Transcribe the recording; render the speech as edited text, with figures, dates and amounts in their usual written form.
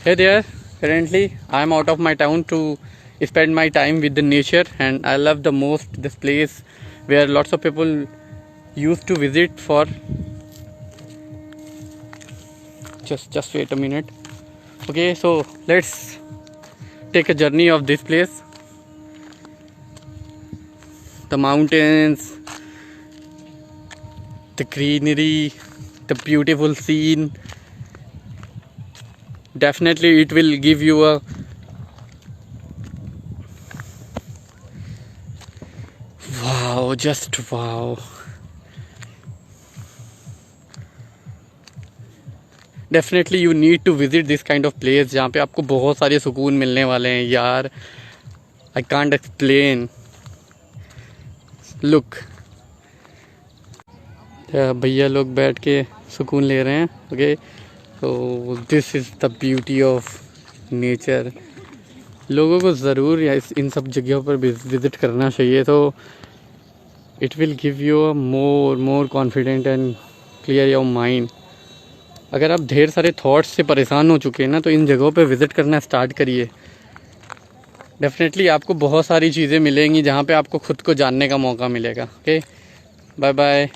Hey there, currently I am out of my town to spend my time with the nature, and I love the most this place where lots of people used to visit for. Just wait a minute. Okay, so let's take a journey of this place. The mountains, the greenery, the beautiful scene. Definitely it will give you a wow, just wow. Definitely you need to visit this kind of place जहाँ पे आपको बहुत सारे सुकून मिलने वाले हैं यार. I can't explain. लुक, भैया लोग बैठ के सुकून ले रहे हैं. ओके, तो this is the beauty of nature. लोगों को ज़रूर इन सब जगहों पर विज़िट करना चाहिए. तो it will give you a more confident and clear your mind. अगर आप ढेर सारे थॉट्स से परेशान हो चुके हैं ना, तो इन जगहों पे विज़िट करना स्टार्ट करिए. डेफिनेटली आपको बहुत सारी चीज़ें मिलेंगी जहाँ पे आपको खुद को जानने का मौका मिलेगा. Okay, bye bye.